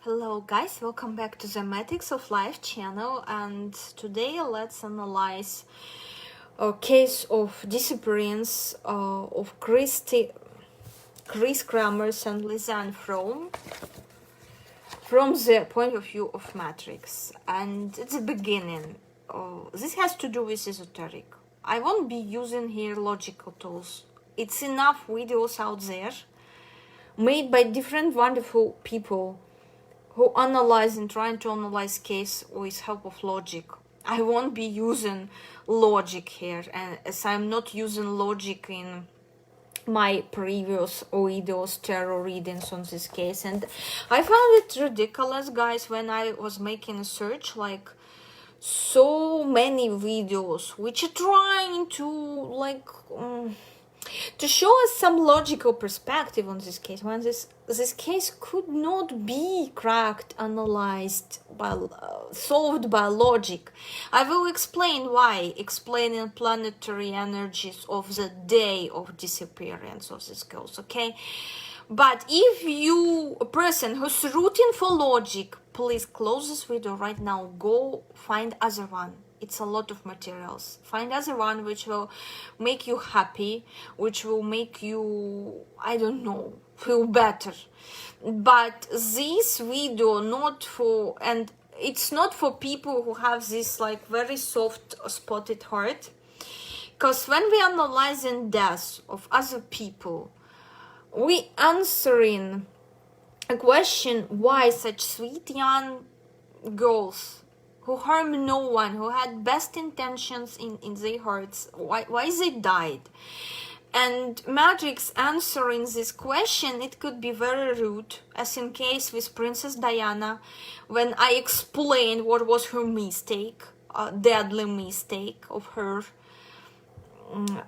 Hello guys, welcome back to the Matrix of Life channel, and today let's analyze a case of disappearance of Kris Kremers and Lisanne from the point of view of Matrix. And at the beginning, this has to do with esoteric. I won't be using here logical tools. It's enough videos out there made by different wonderful people who analyze and trying to analyze case with help of logic. I won't be using logic here, and as I'm not using logic in my previous videos, tarot readings on this case, and I found it ridiculous, guys, when I was making a search, like so many videos which are trying to show us some logical perspective on this case, when this case could not be cracked, analyzed, solved by logic. I will explain why, explaining planetary energies of the day of disappearance of this ghost, okay? But if you, a person who's rooting for logic, please close this video right now, go find other one. It's a lot of materials. Find other one which will make you happy, which will make you, I don't know, feel better. But this video not for, and it's not for people who have this like very soft spotted heart. Because when we analyzing death of other people, we answering a question why such sweet young girls who harm no one, who had best intentions in their hearts, why they died. And Matrix answering this question, it could be very rude, as in case with Princess Diana, when I explained what was her mistake, deadly mistake of her.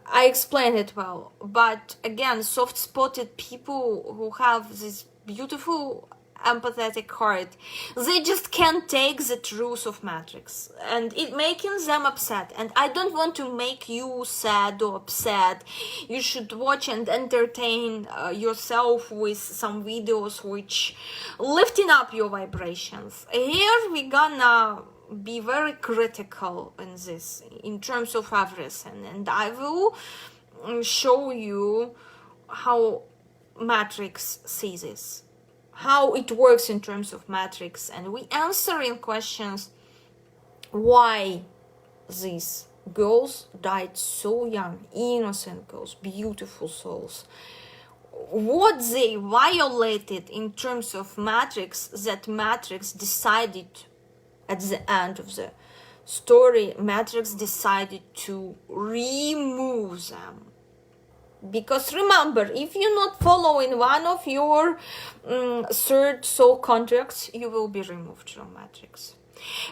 I explained it well, but again, soft-spotted people who have this beautiful empathetic heart, they just can't take the truth of Matrix, and it making them upset. And I don't want to make you sad or upset. You should watch and entertain yourself with some videos which lifting up your vibrations. Here we gonna be very critical in this, in terms of everything, and I will show you how Matrix sees this, how it works in terms of Matrix, and we answering questions why these girls died so young, innocent girls, beautiful souls, what they violated in terms of Matrix, that Matrix decided at the end of the story, Matrix decided to remove them. Because remember, if you're not following one of your third soul contracts, you will be removed from Matrix.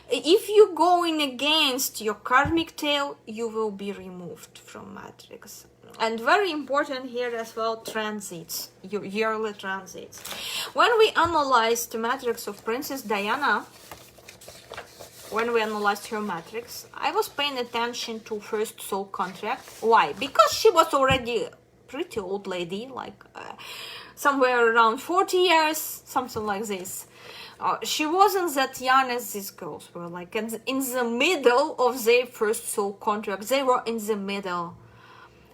If you're going against your karmic tail, you will be removed from Matrix. And very important here as well, transits, your yearly transits. When we analyzed the Matrix of Princess Diana, when we analyzed her Matrix, I was paying attention to first soul contract. Why? Because she was already a pretty old lady, like somewhere around 40 years, something like this. She wasn't that young as these girls were, like in the middle of their first soul contract. They were in the middle.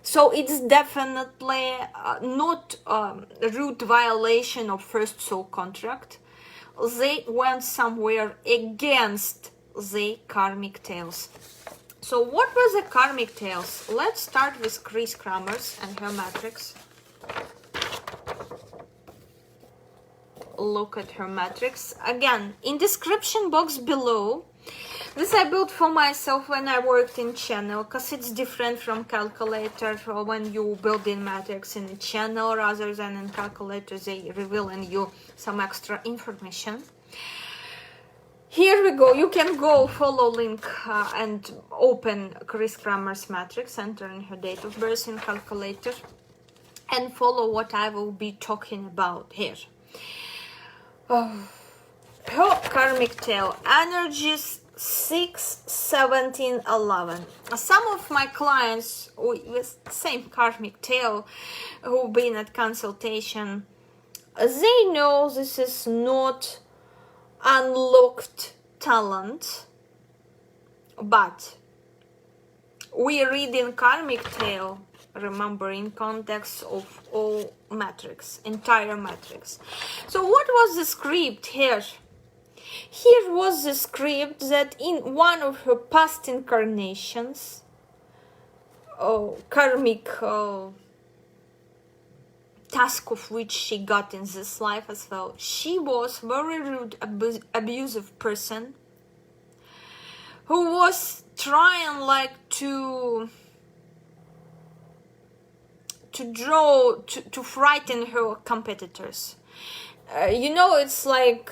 So it's definitely not a root violation of first soul contract. They went somewhere against the karmic tales. So what were the karmic tales? Let's start with Kris Kremers and her Matrix. Look at her Matrix. Again, in description box below, this I built for myself when I worked in channel, because it's different from calculator. When you build in Matrix in a channel rather than in calculator, they reveal in you some extra information. Here we go. You can go follow link and open Kris Kremers Matrix, enter in her date of birth in calculator, and follow what I will be talking about here. Her karmic tail, energies 6, 17, 11. Some of my clients with same karmic tail who've been at consultation, they know this is not unlocked talent, but we read in karmic tale, remember, in context of all matrix, entire matrix. So what was the script here? Here was the script that in one of her past incarnations, karmic task of which she got in this life as well, she was very rude, abusive person who was trying like to frighten her competitors. It's like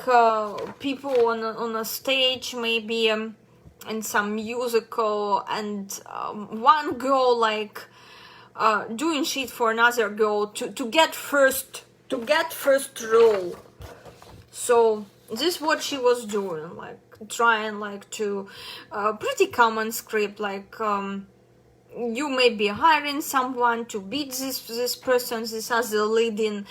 people on a stage, maybe in some musical, and one girl like doing shit for another girl to get first role. So this is what she was doing, like trying like to pretty common script, like you may be hiring someone to beat this person, this other leading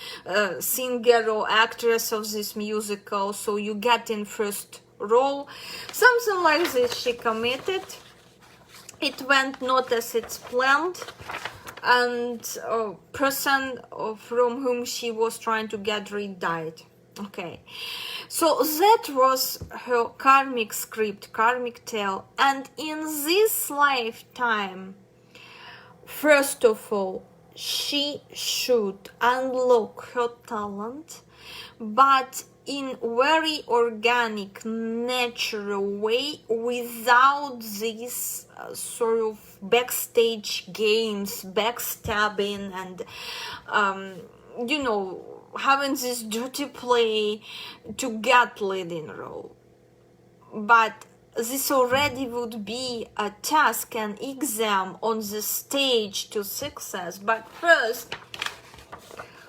singer or actress of this musical, so you get in first role. Something like this she committed. It went not as it's planned, and a person from whom she was trying to get rid died. Okay, so that was her karmic script, karmic tale. And in this lifetime, first of all, she should unlock her talent, but in very organic, natural way, without these sort of backstage games, backstabbing, and having this dirty play to get leading role. But this already would be a task, an exam on the stage to success. But first,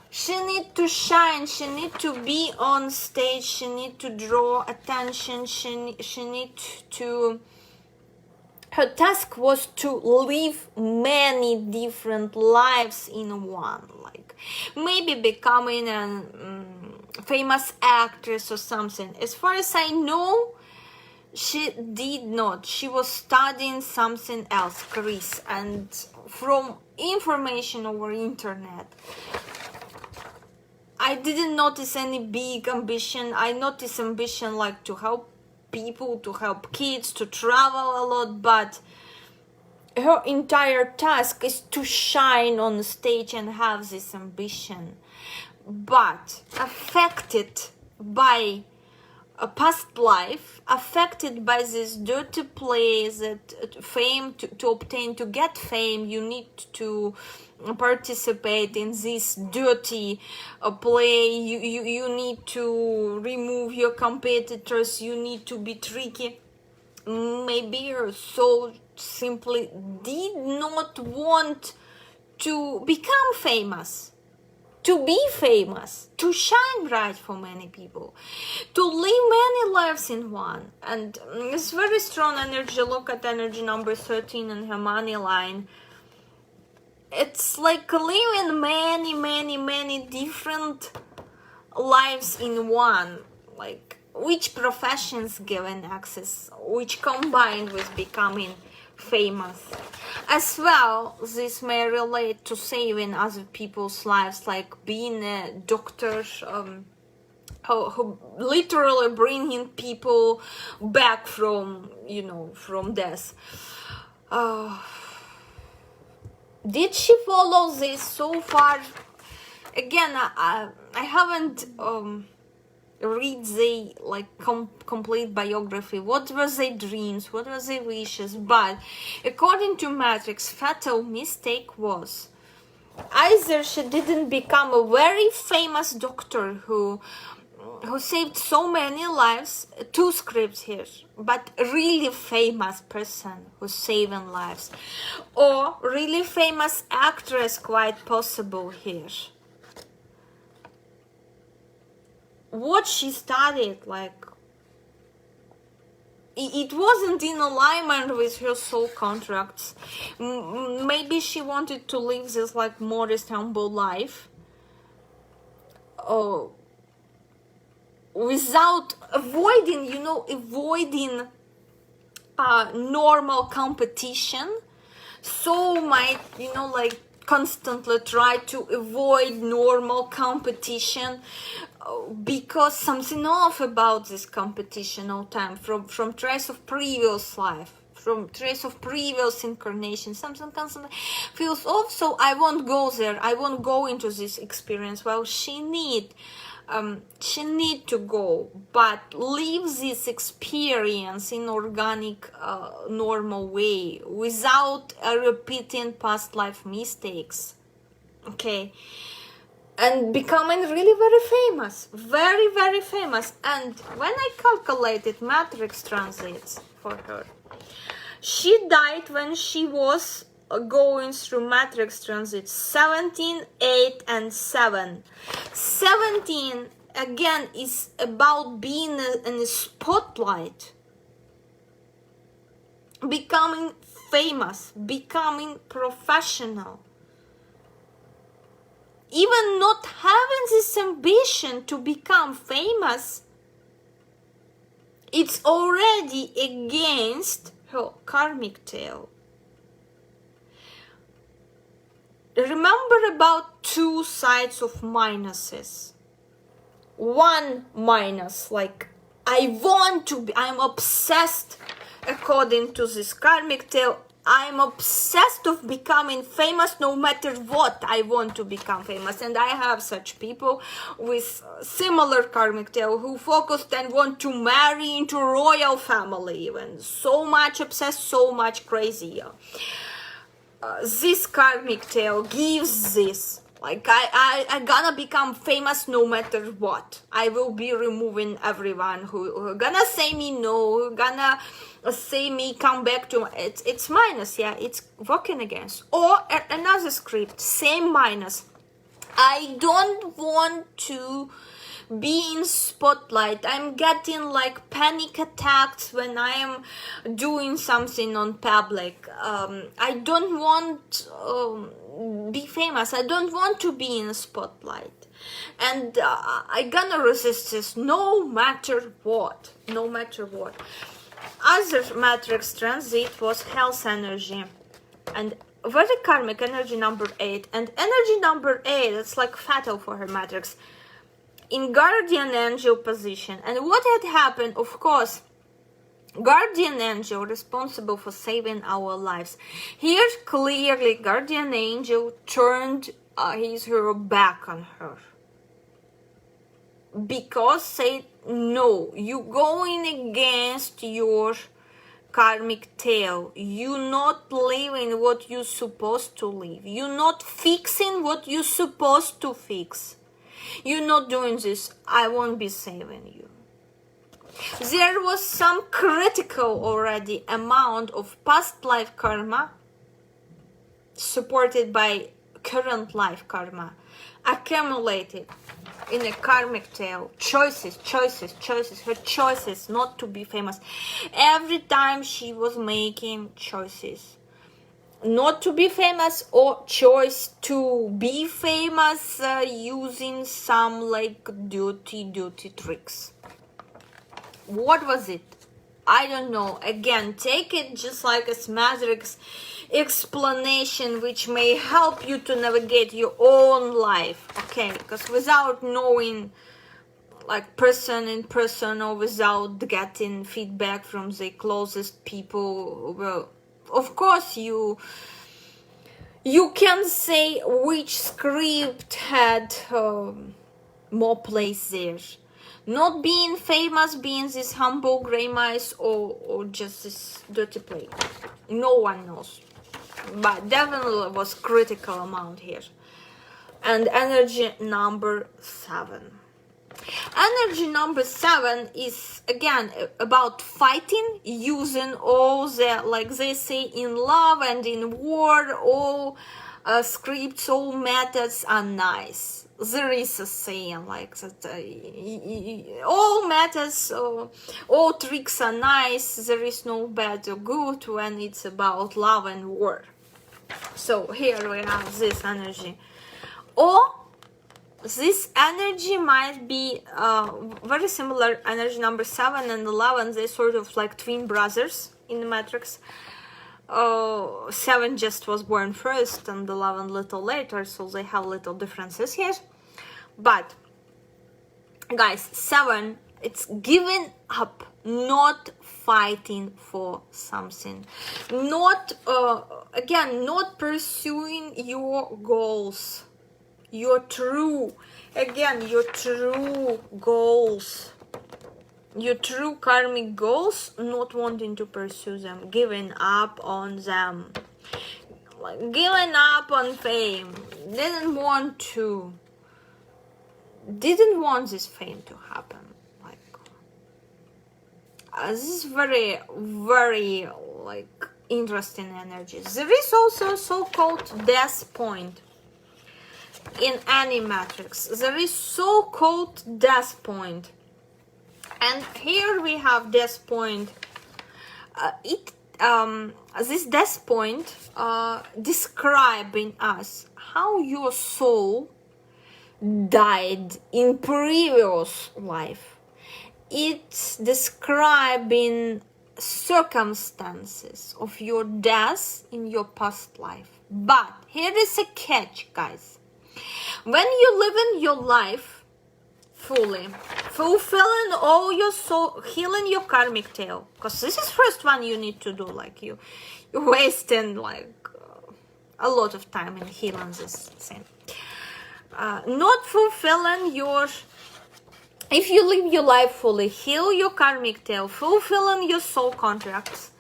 she need to shine, she need to be on stage, she need to draw attention, she need to... Her task was to live many different lives in one, like maybe becoming a famous actress or something. As far as I know, she did not. She was studying something else, Kris, and from information over internet, I didn't notice any big ambition. I noticed ambition like to help people, to help kids, to travel a lot, but her entire task is to shine on the stage and have this ambition. But affected by a past life, affected by this dirty play, that fame, to obtain, to get fame, you need to participate in this dirty play. You need to remove your competitors, you need to be tricky. Maybe her soul simply did not want to become famous, to be famous, to shine bright for many people, to live many lives in one. And it's very strong energy. Look at energy number 13 in her money line. It's like living many different lives in one, like which professions given access, which combined with becoming famous. As well, this may relate to saving other people's lives, like being a doctor, who literally bringing people back from death. Did she follow this so far? Again, I haven't read the complete biography. What were their dreams? What were their wishes? But according to Matrix, fatal mistake was either she didn't become a very famous doctor who saved so many lives, two scripts here, but really famous person who's saving lives, or really famous actress, quite possible here. What she studied, it wasn't in alignment with her soul contracts. Maybe she wanted to live this modest, humble life. without avoiding, you know, avoiding normal competition. So might, you know, like constantly try to avoid normal competition because something off about this competition all time, from trace of previous life, from trace of previous incarnation, something constantly feels off. So I won't go there, I won't go into this experience. Well, she need to go, but live this experience in organic, normal way, without repeating past life mistakes. Okay, and becoming really very famous, very, very famous. And when I calculated matrix transits for her, she died when she was going through matrix transit 17, 8 and 7. 17 again is about being in the spotlight, becoming famous, becoming professional, even not having this ambition to become famous. It's already against her karmic tail. Remember about two sides of minuses. One minus, like I want to be, I'm obsessed, according to this karmic tale, I'm obsessed of becoming famous no matter what. I want to become famous, and I have such people with similar karmic tale who focused and want to marry into royal family, even so much obsessed, so much crazy. This karmic tale gives this, like I gonna become famous no matter what. I will be removing everyone who gonna say me no, who gonna say me come back to it's minus. Yeah, it's working against. Or another script, same minus. I don't want to be in spotlight. I'm getting like panic attacks when I am doing something on public. I don't want be famous. I don't want to be in a spotlight, and I gonna resist this no matter what. No matter what. Other matrix transit was health energy, and very karmic energy number 8, and energy number 8, it's like fatal for her matrix, in guardian angel position. And what had happened, of course, guardian angel responsible for saving our lives. Here clearly guardian angel turned her back on her, because said no, you going against your karmic tale, you not living what you supposed to live, you not fixing what you supposed to fix, you not doing this, I won't be saving you. There was some critical already amount of past life karma supported by current life karma accumulated in a karmic tale. Choices, her choices not to be famous. Every time she was making choices not to be famous, or choice to be famous, using some like dirty tricks. What was it? I don't know. Again, take it just like a matrix explanation, which may help you to navigate your own life. Okay, because without knowing, like person in person, or without getting feedback from the closest people, well, of course you can say which script had more place there. Not being famous, being this humble gray mice, or just this dirty play. No one knows. But definitely was critical amount here. And energy number 7. Energy number 7 is again about fighting, using all the, like they say in love and in war, all scripts, all methods are nice. There is a saying like that, all methods, all tricks are nice, there is no bad or good when it's about love and war. So here we have this energy. Or this energy might be very similar. Energy number 7 and 11, they're sort of like twin brothers in the matrix. 7 just was born first and 11 little later, so they have little differences here. But guys, 7, it's giving up, not fighting for something, not again, not pursuing your goals, your true goals, your true karmic goals, not wanting to pursue them, giving up on them, like giving up on fame, didn't want this fame to happen. Like this is very, very like interesting energies. There is also so-called death point in any matrix. There is so-called death point, and here we have death point. This death point describing us how your soul died in previous life. It's describing circumstances of your death in your past life. But here is a catch, guys. When you live in your life fully, fulfilling all your soul, healing your karmic tail, because this is first one you need to do, like you're wasting like a lot of time in healing this thing. Not fulfilling your, if you live your life fully, heal your karmic tail, fulfilling your soul contracts,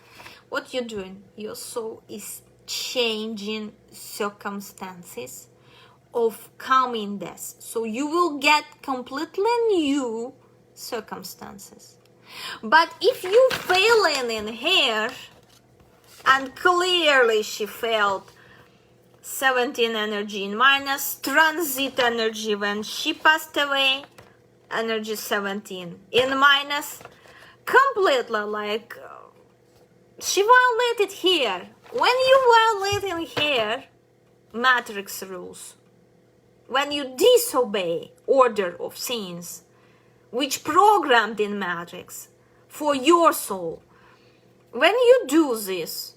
what you're doing, your soul is changing circumstances of coming death. So you will get completely new circumstances. But if you failing in here, and clearly she failed, 17 energy in minus, transit energy when she passed away, energy 17 in minus, completely like she violated here. When you violate in here, matrix rules. When you disobey order of things which programmed in matrix for your soul, when you do this,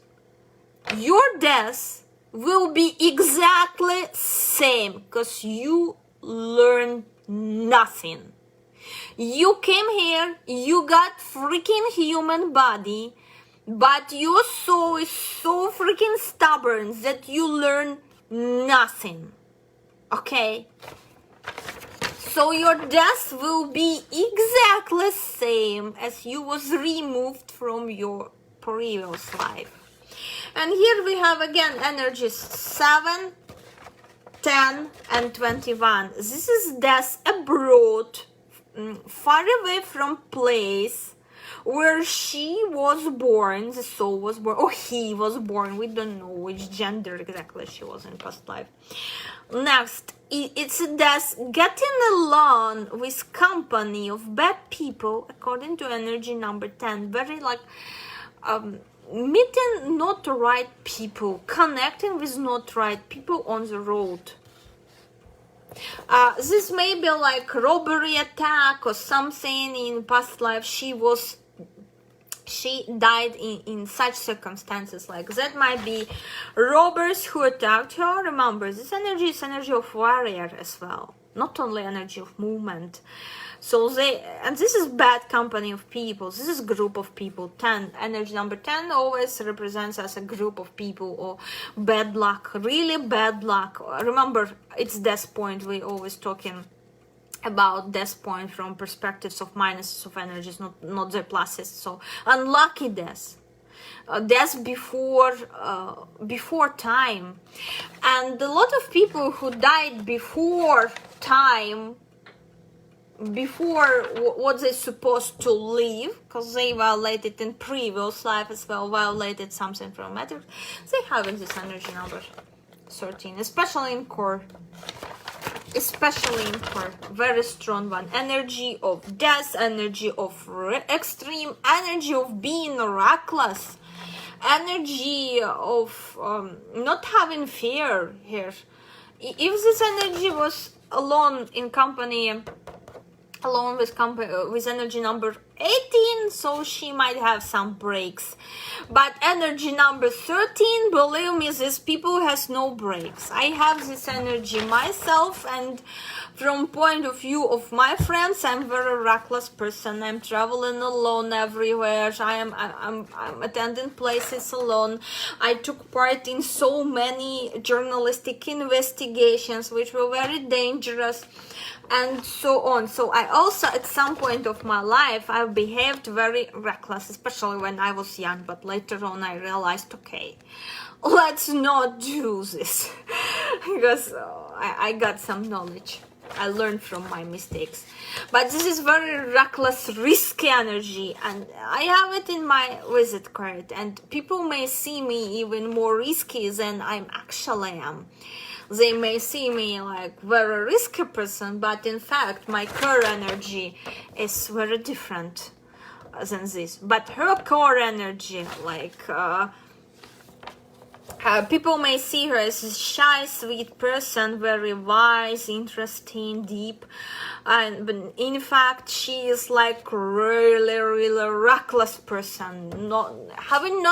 your death will be exactly same, because you learned nothing. You came here, you got freaking human body, but your soul is so freaking stubborn that you learn nothing. Okay? So your death will be exactly same as you was removed from your previous life. And here we have again energies 7, 10 and 21. This is death abroad, far away from place where she was born, the soul was born, or he was born. We don't know which gender exactly she was in past life. Next, it's a death getting along with company of bad people, according to energy number 10. Very like meeting not right people, connecting with not right people on the road. This may be like robbery attack or something in past life. She died in such circumstances. Like that might be robbers who attacked her. Remember, this energy is energy of warrior as well, not only energy of movement. So and this is bad company of people. This is group of people. 10, energy number 10 always represents as a group of people or bad luck, really bad luck. Remember, it's death point. We always talking about death point from perspectives of minuses of energies, not the pluses. So unlucky death, death before time, and a lot of people who died before time, before what they're supposed to live, because they violated in previous life as well, violated something from matter, they have in this energy number 13, especially in core. Very strong one. Energy of death, energy of extreme, energy of being reckless, energy of not having fear here. If this energy was alone in company, alone with energy number 18, so she might have some breaks. But energy number 13, believe me, these people has no breaks. I have this energy myself, and from point of view of my friends, I'm very reckless person. I'm traveling alone everywhere. I'm attending places alone. I took part in so many journalistic investigations which were very dangerous, and so on. So I also, at some point of my life, I behaved very reckless, especially when I was young. But later on, I realized, okay, let's not do this because I got some knowledge. I learned from my mistakes. But this is very reckless, risky energy, and I have it in my visit card. And people may see me even more risky than I actually am. They may see me like very risky person, but in fact my core energy is very different than this. But her core energy, like people may see her as a shy, sweet person, very wise, interesting, deep, but in fact she is like really, really reckless person, not having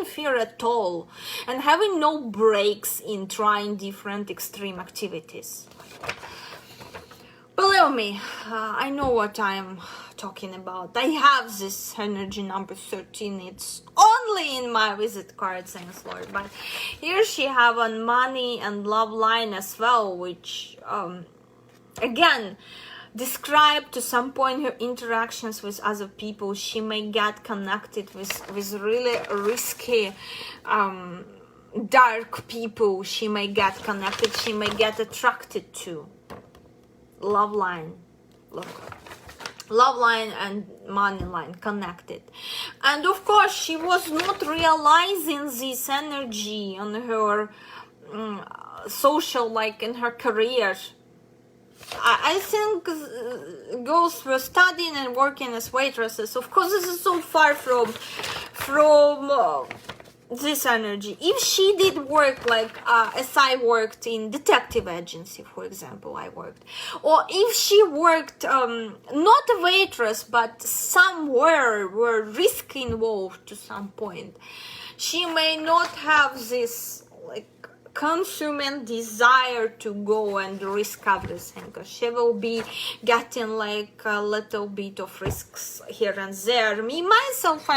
fear at all, and having no breaks in trying different extreme activities. Believe me, I know what I'm talking about. I have this energy number 13. It's only in my visit card, thanks Lord. But here she have on money and love line as well, which again describe to some point her interactions with other people. She may get connected with really risky dark people. She may get connected, she may get attracted to. Love line, look, love line and money line connected. And of course she was not realizing this energy on her social, like in her career. I think girls were studying and working as waitresses. Of course, this is so far from this energy. If she did work like as I worked in detective agency, for example, I worked, or if she worked not a waitress but somewhere where risk involved to some point, she may not have this like consuming desire to go and risk everything, because she will be getting like a little bit of risks here and there. Me myself,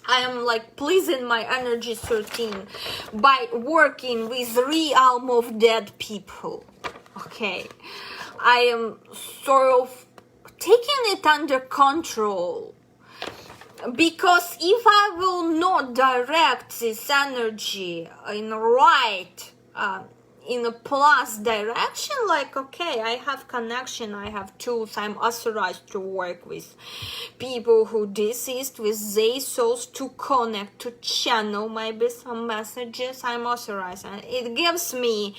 I am like pleasing my energy 13 by working with realm of dead people. Okay, I am sort of taking it under control, because if I will not direct this energy in in a plus direction, like okay, I have connection, I have tools, I'm authorized to work with people who deceased, with their souls, to connect, to channel maybe some messages. I'm authorized, and it gives me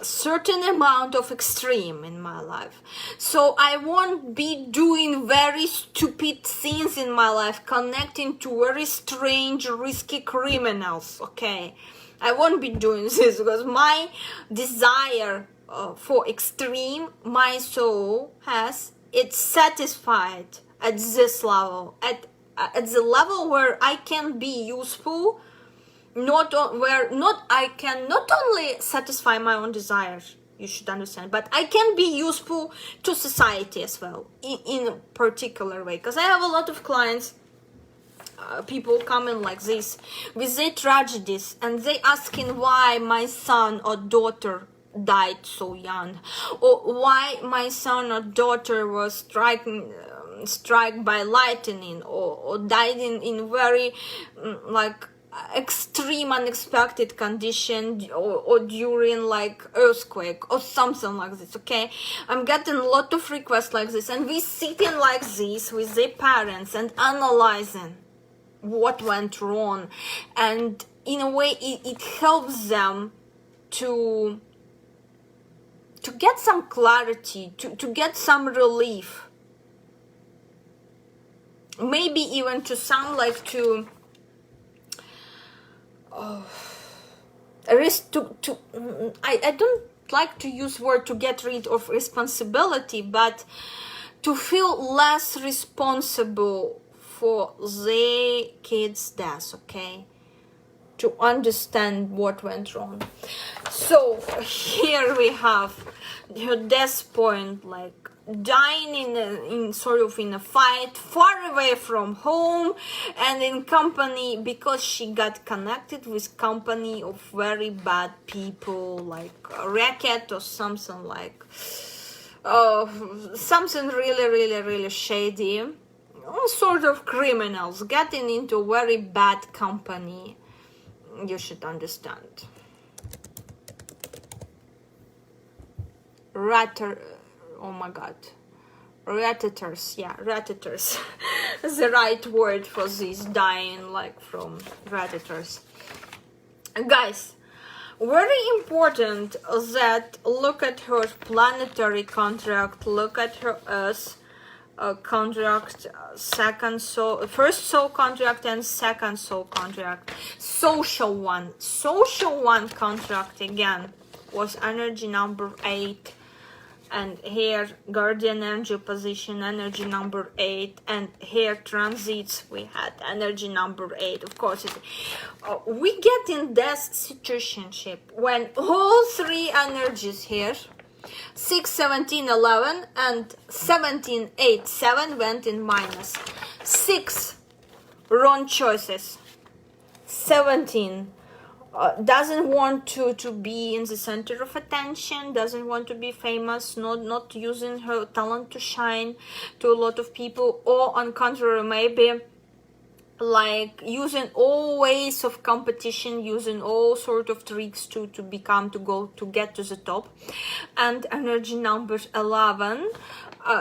certain amount of extreme in my life. So I won't be doing very stupid things in my life, connecting to very strange, risky criminals. Okay, I won't be doing this, because my desire for extreme, my soul has it satisfied at this level, at the level where I can be useful. I can not only satisfy my own desires, you should understand, but I can be useful to society as well in a particular way. Because I have a lot of clients, people coming like this with their tragedies, and they asking why my son or daughter died so young, or why my son or daughter was struck by lightning, or died in very like extreme unexpected condition, or during like earthquake or something like this. Okay, I'm getting a lot of requests like this, and we sitting like this with their parents and analyzing what went wrong, and in a way it helps them to get some clarity, to get some relief, maybe even to sound like to I don't like to use word to get rid of responsibility, but to feel less responsible for the kids' death, okay? To understand what went wrong. So here we have her death point, like dying in a fight far away from home and in company, because she got connected with company of very bad people, like a racket or something, like something really shady, all sort of criminals getting into very bad company. You should understand. Oh my god, rattators, yeah, rattators. The right word for this, dying like from rattators. Guys, very important that look at her planetary contract, look at her earth contract, first soul contract and second soul contract. Social one contract again was energy number 8, and here guardian angel position energy number 8, and here transits we had energy number 8. Of course we get in this situationship when all three energies here, 6, 17, 11 and 17, 8, 7 went in minus. 6 wrong choices. 17 doesn't want to be in the center of attention, doesn't want to be famous, not using her talent to shine to a lot of people, or on contrary maybe like using all ways of competition, using all sort of tricks to get to the top. And energy number 11,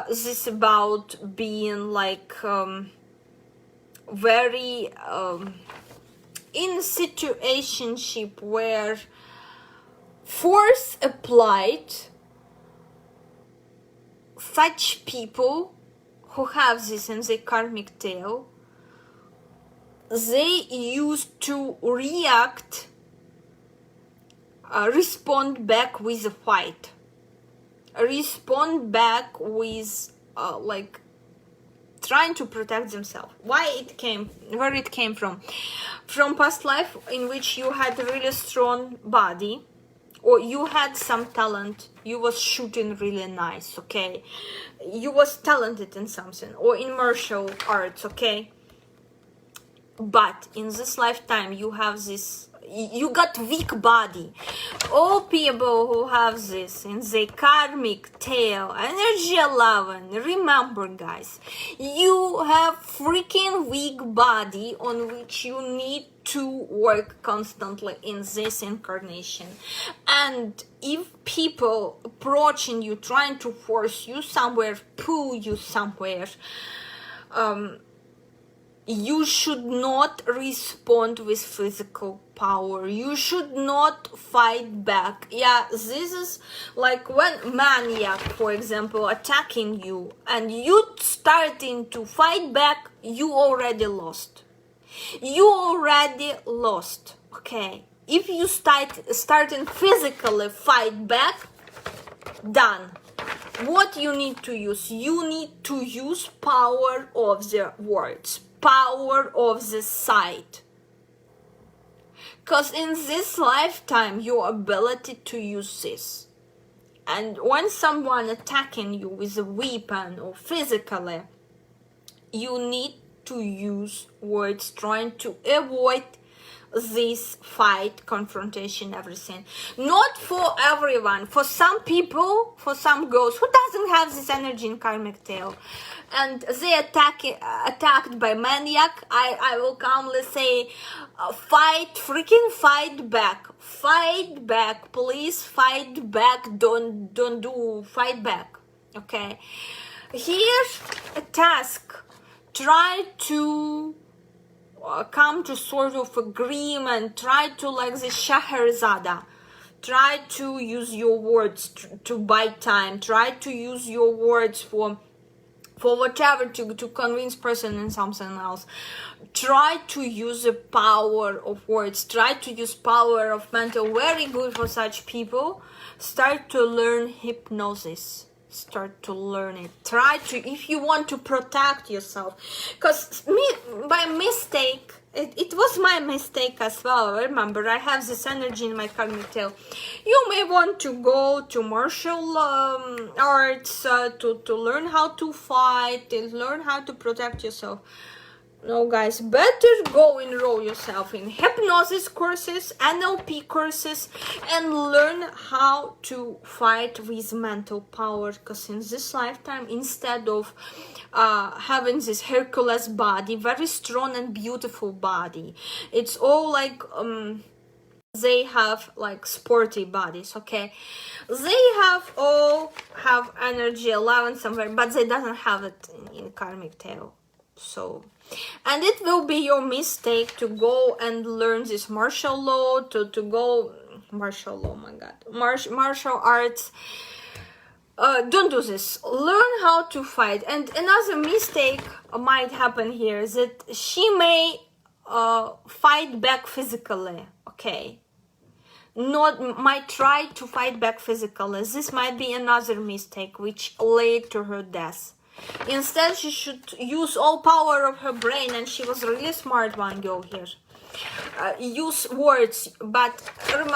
this about being like very in a situationship where force applied. Such people who have this in their karmic tale, they used to react, respond back with a fight, respond back with like trying to protect themselves. Where it came from past life in which you had a really strong body, or you had some talent, you was shooting really nice, okay, you was talented in something, or in martial arts, okay. But in this lifetime you have this, you got weak body. All people who have this in the karmic tale, energy 11, remember guys, you have freaking weak body on which you need to work constantly in this incarnation. And if people approaching you, trying to force you somewhere, pull you somewhere, you should not respond with physical power. You should not fight back. Yeah, this is like when maniac, for example, attacking you and you starting to fight back, you already lost. You already lost, okay? If you starting physically fight back, done. What you need to use? You need to use power of the words, power of the sight. Because in this lifetime, your ability to use this. And when someone attacking you with a weapon or physically, you need to use words trying to avoid this fight, confrontation, everything. Not for everyone. For some people, for some girls who doesn't have this energy in karmic tale, and they attacked by maniac, I will calmly say, freaking fight back, please fight back, don't do fight back, okay? Here's a task, try to come to sort of agreement, try to, like the Shahrazada, try to use your words to buy time, try to use your words for for whatever, to convince person in something else. Try to use the power of words, try to use power of mental. Very good for such people. Start to learn hypnosis, start to learn it. Try to, if you want to protect yourself, because by mistake, it was my mistake as well. Remember, I have this energy in my karmic tail. You may want to go to martial arts to learn how to fight, to learn how to protect yourself. No, guys, better go enroll yourself in hypnosis courses, NLP courses, and learn how to fight with mental power. Because in this lifetime, instead of having this Hercules body, very strong and beautiful body, it's all like they have like sporty bodies, okay? They all have energy 11 somewhere, but they doesn't have it in karmic tail. So, and it will be your mistake to go and learn this martial law, to go martial law, my god, martial arts. Don't do this. Learn how to fight. And another mistake might happen here is that she may fight back physically, okay? Might try to fight back physically. This might be another mistake which led to her death. Instead, she should use all power of her brain, and she was really smart, one girl here. Use words, but remember,